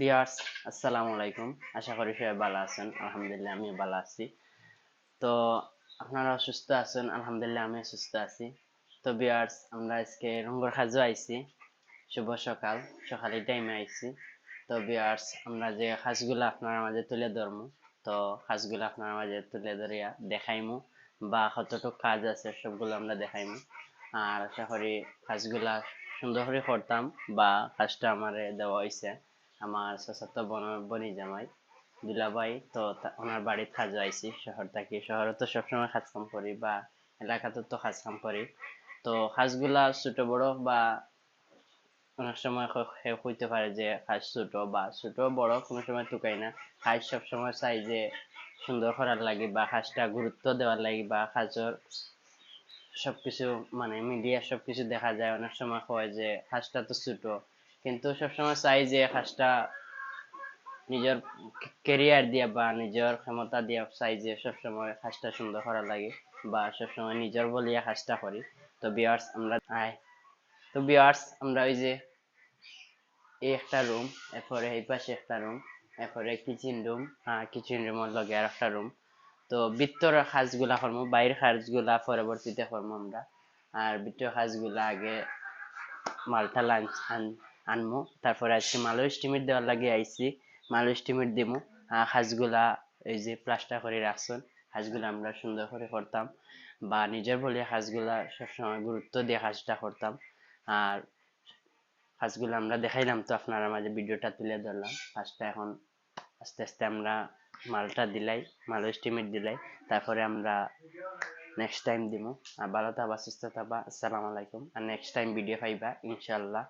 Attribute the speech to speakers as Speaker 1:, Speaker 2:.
Speaker 1: Viewers, আসসালামু আলাইকুম। আশা করি সবাই ভালো আছেন। আলহামদুলিল্লাহ আমিও ভালো আছি। তো আপনারা সুস্থ আছেন? আলহামদুলিল্লাহ আমিও সুস্থ আছি। তো ভিউয়ার্স, আমরা আজকে রঙ্গর খাজু আইছি। শুভ সকাল, সকালের টাইমে আইছি। তো ভিউয়ার্স, আমরা যে খাসগুলা আপনার মাঝে তুলে ধরমু, তো খাসগুলা আপনার মাঝে তুলে ধরিয়া দেখাইমু বা কতটুকু কাজ আছে সবগুলো আমরা দেখাইমু। আর আশা করি কাজগুলা সুন্দর করে করতাম বা কাজটা আমারে দেওয়া হয়েছে আমার চাচাতো বনি জামাই দুলাভাই। তো ওনার বাড়িতে কাজ আইছি শহর থাকি। শহরে তো সবসময় কাজ কাম করি বা এলাকাতে তো কাজ কাম করি। তো কাজগুলা ছোট বড় বা অনেক সময় হইতে পারে যে কাজ ছোট বা ছোট বড় কোনো সময় টুকাই না। কাজ সবসময় চাই যে সুন্দর করার লাগে বা কাজটা গুরুত্ব দেওয়ার লাগে বা কাজের সবকিছু মানে মিডিয়া সবকিছু দেখা যায়। অনেক সময় হয় যে কাজটা তো ছোট, কিন্তু সবসময় চাই যে কাজটা নিজের কেরিয়ার দিয়া বা নিজের ক্ষমতা দিয়া চাই যে সবসময় কাজটা সুন্দর করা লাগে বা সবসময় নিজের বলিয়া কাজটা করি। তো ভিউয়ার্স আমরা তো ভিউয়ার্স আমরা ওই যে এই একটা রুম, এরপরে এই পাশে একটা রুম, এরপরে কিচেন রুম, কিচেন রুমের লগে আর একটা রুম। তো ভিতরের কাজগুলা করবো, বাইরের কাজগুলা পরবর্তীতে করবো আমরা। আর ভিতরের কাজগুলা আগে মালটা লাঞ্চ আনমু। তারপরে আজকে মালু স্টিমেট দেওয়ার লাগে আইছি, মালু স্টিমেট দিমু। কাজগুলা এই যে প্লাস্টার করে রাখছেন, কাজগুলা আমরা সুন্দর করে করতাম বা নিজের বলে কাজগুলা সবসময় গুরুত্ব দিয়ে কাজটা করতাম। আর কাজগুলো আমরা দেখাইলাম, তো আপনারা মাঝে ভিডিওটা তুলে ধরলাম কাজটা। এখন আস্তে আস্তে আমরা মালটা দিলাই, মাল এস্টিমেট দিলাই, তারপরে আমরা নেক্সট টাইম দিমু। আর ভালো থাকবা, সুস্থ থাকবা। আসসালামু আলাইকুম। আর নেক্সট টাইম ভিডিও পাইবা ইনশাআল্লাহ।